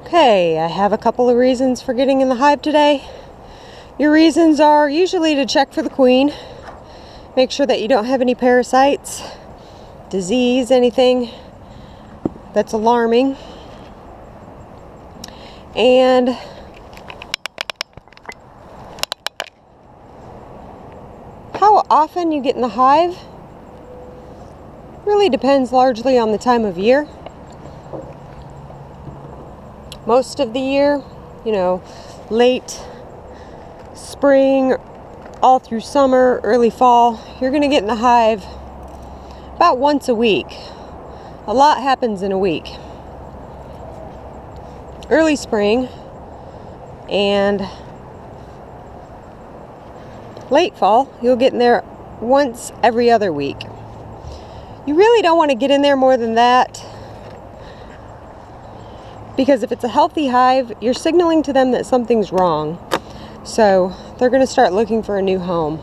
Okay, I have a couple of reasons for getting in the hive today. Your reasons are usually to check for the queen, make sure that you don't have any parasites, disease, anything that's alarming. And how often you get in the hive really depends largely on the time of year. Most of the year, late spring, all through summer, early fall, you're going to get in the hive about once a week. A lot happens in a week. Early spring and late fall, you'll get in there once every other week. You really don't want to get in there more than that, because if it's a healthy hive, you're signaling to them that something's wrong. So they're going to start looking for a new home.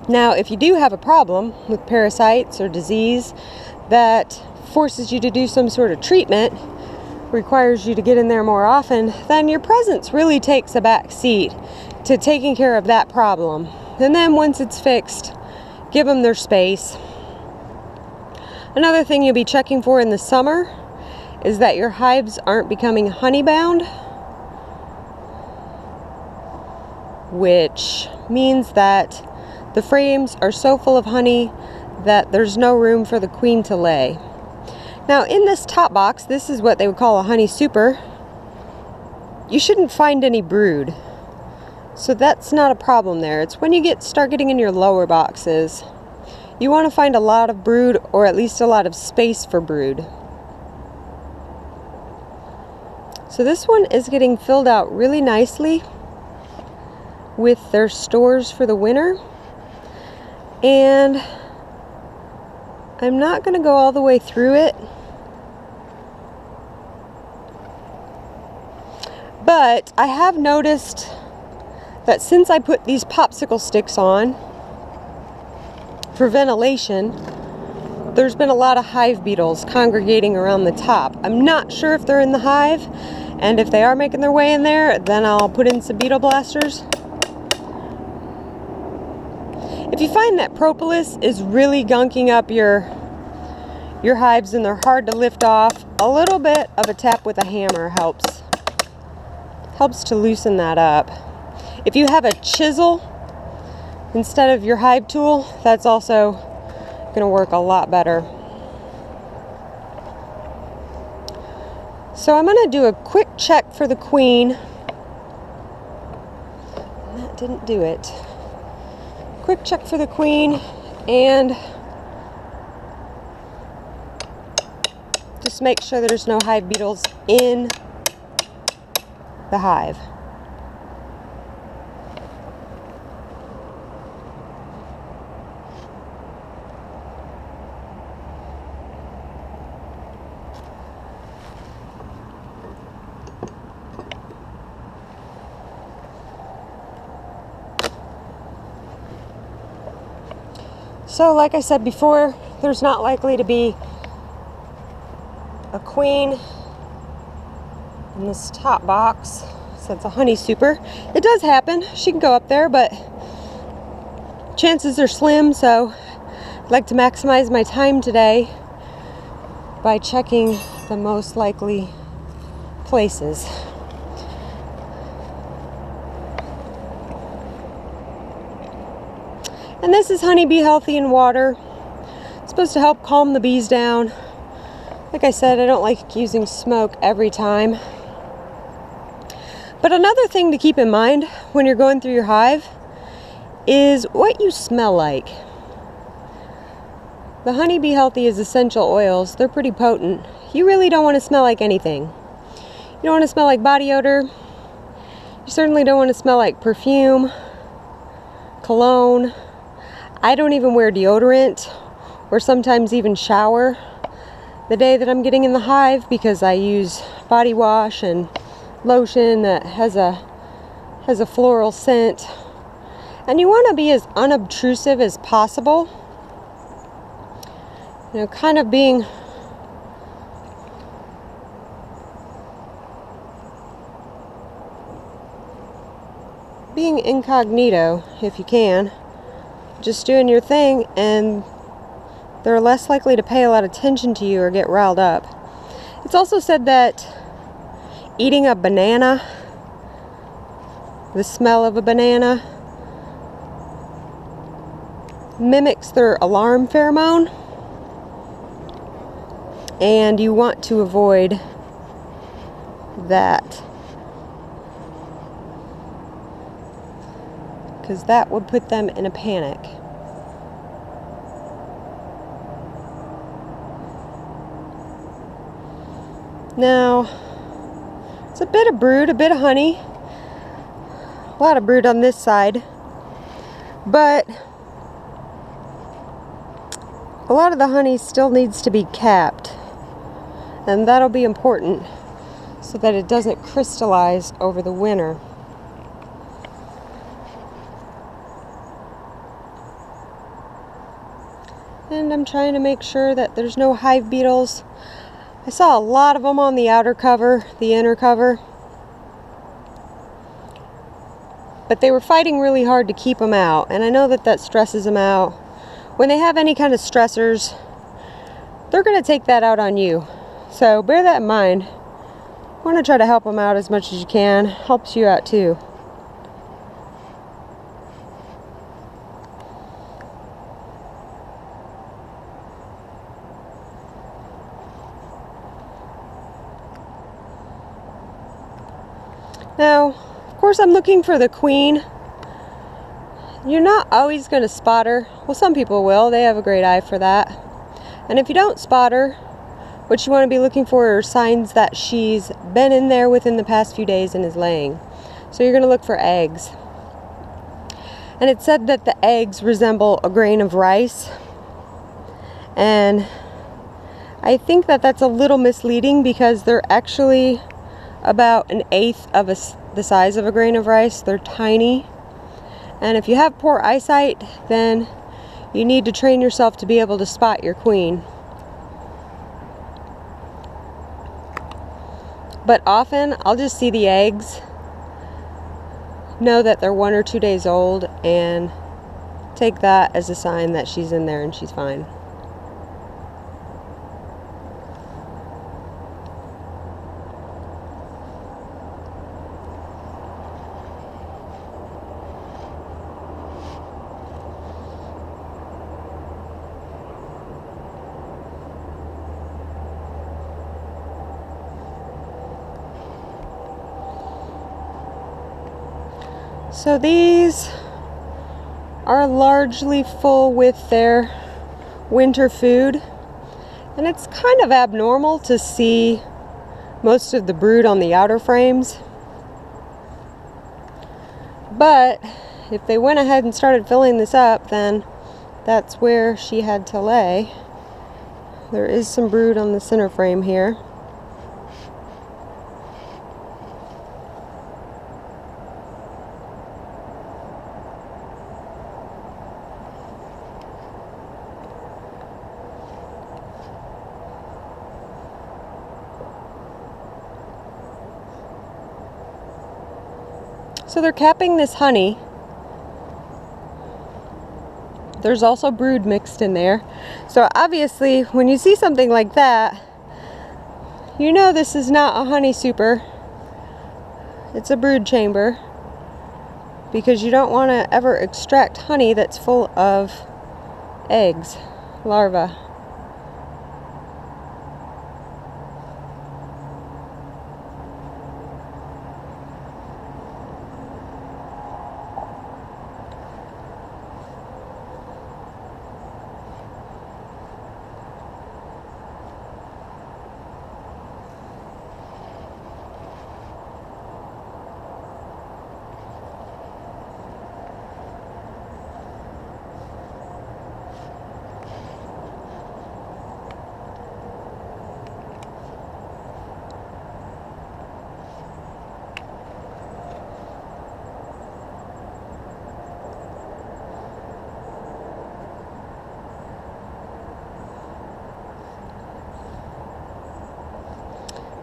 Now, if you do have a problem with parasites or disease that forces you to do some sort of treatment, requires you to get in there more often, then your presence really takes a back seat to taking care of that problem. And then once it's fixed, give them their space. Another thing you'll be checking for in the summer is that your hives aren't becoming honey-bound, which means that the frames are so full of honey that there's no room for the queen to lay. Now, in this top box, this is what they would call a honey super. You shouldn't find any brood, so that's not a problem there. It's when you start getting in your lower boxes, you want to find a lot of brood, or at least a lot of space for brood. So this one is getting filled out really nicely with their stores for the winter. And I'm not going to go all the way through it, but I have noticed that since I put these popsicle sticks on for ventilation, there's been a lot of hive beetles congregating around the top. I'm not sure if they're in the hive, and if they are making their way in there, then I'll put in some beetle blasters. If you find that propolis is really gunking up your hives and they're hard to lift off, a little bit of a tap with a hammer helps to loosen that up. If you have a chisel instead of your hive tool, that's also going to work a lot better. So I'm going to do a quick check for the queen. And that didn't do it. Quick check for the queen, and just make sure there's no hive beetles in the hive. So like I said before, there's not likely to be a queen in this top box, so it's a honey super. It does happen, she can go up there, but chances are slim, so I'd like to maximize my time today by checking the most likely places. And this is Honey Bee Healthy in Water. It's supposed to help calm the bees down. Like I said, I don't like using smoke every time. But another thing to keep in mind when you're going through your hive is what you smell like. The Honey Bee Healthy is essential oils. They're pretty potent. You really don't want to smell like anything. You don't want to smell like body odor. You certainly don't want to smell like perfume, cologne. I don't even wear deodorant or sometimes even shower the day that I'm getting in the hive, because I use body wash and lotion that has a floral scent. And you want to be as unobtrusive as possible. Kind of being being incognito if you can. Just doing your thing, and they're less likely to pay a lot of attention to you or get riled up. It's also said that eating a banana, the smell of a banana, mimics their alarm pheromone, and you want to avoid that, because that would put them in a panic. Now, it's a bit of brood, a bit of honey, a lot of brood on this side, but a lot of the honey still needs to be capped, and that'll be important so that it doesn't crystallize over the winter. And I'm trying to make sure that there's no hive beetles. I saw a lot of them on the outer cover, the inner cover, but they were fighting really hard to keep them out, and I know that that stresses them out. When they have any kind of stressors, they're going to take that out on you, so bear that in mind. You want to try to help them out as much as you can. Helps you out too. Now, of course, I'm looking for the queen. You're not always going to spot her. Well, some people will. They have a great eye for that. And if you don't spot her, what you want to be looking for are signs that she's been in there within the past few days and is laying. So you're going to look for eggs. And it said that the eggs resemble a grain of rice. And I think that that's a little misleading, because they're actually about 1/8 of the size of a grain of rice. They're tiny. And if you have poor eyesight, then you need to train yourself to be able to spot your queen. But often I'll just see the eggs, know that they're 1 or 2 days old, and take that as a sign that she's in there and she's fine. So these are largely full with their winter food, and it's kind of abnormal to see most of the brood on the outer frames. But if they went ahead and started filling this up, then that's where she had to lay. There is some brood on the center frame here. So they're capping this honey. There's also brood mixed in there. So obviously, when you see something like that, you know this is not a honey super. It's a brood chamber, because you don't want to ever extract honey that's full of eggs, larvae.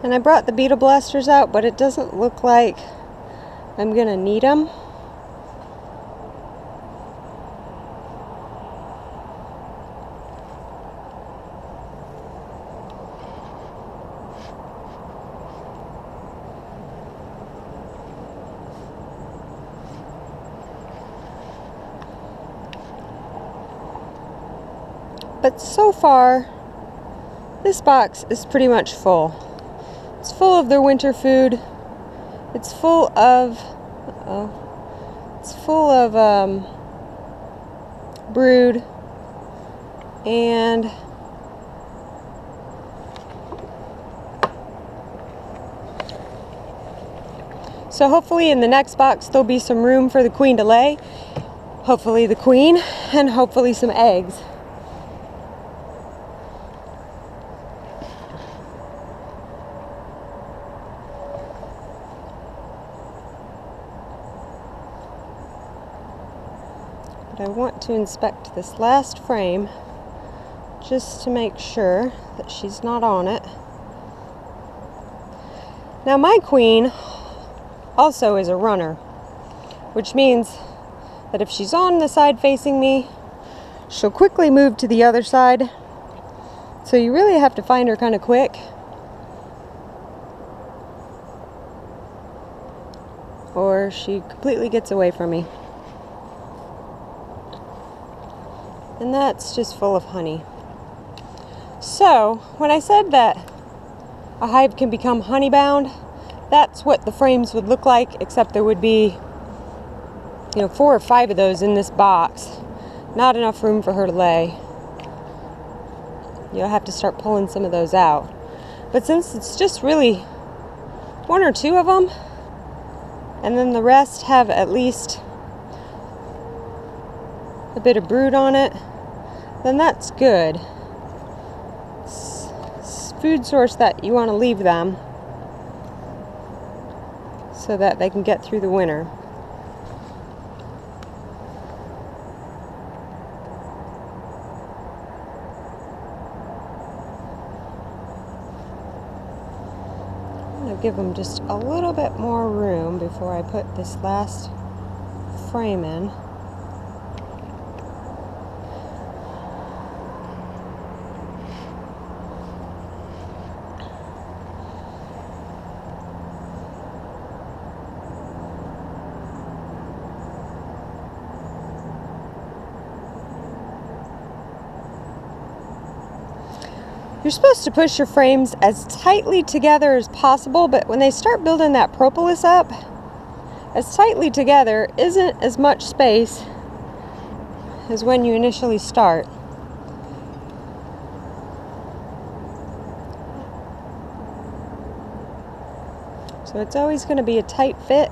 And I brought the beetle blasters out, but it doesn't look like I'm gonna need them. But so far, this box is pretty much full. It's full of their winter food. It's full of, brood, and so hopefully in the next box there'll be some room for the queen to lay. Hopefully the queen, and hopefully some eggs. But I want to inspect this last frame just to make sure that she's not on it. Now my queen also is a runner, which means that if she's on the side facing me, she'll quickly move to the other side. So you really have to find her kind of quick, or she completely gets away from me. And that's just full of honey. So when I said that a hive can become honey bound, that's what the frames would look like, except there would be, 4 or 5 of those in this box. Not enough room for her to lay. You'll have to start pulling some of those out. But since it's just really 1 or 2 of them, and then the rest have at least a bit of brood on it, then that's good. It's food source that you want to leave them so that they can get through the winter. I'm going to give them just a little bit more room before I put this last frame in. You're supposed to push your frames as tightly together as possible, but when they start building that propolis up, as tightly together isn't as much space as when you initially start. So it's always going to be a tight fit.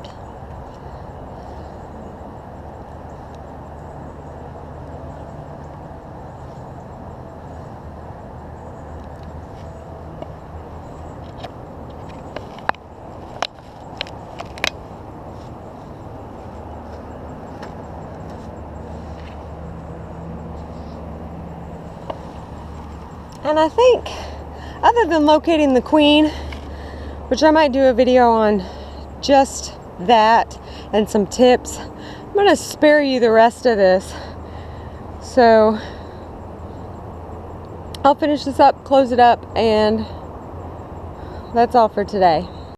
And I think, other than locating the queen, which I might do a video on just that and some tips, I'm going to spare you the rest of this. So I'll finish this up, close it up, and that's all for today.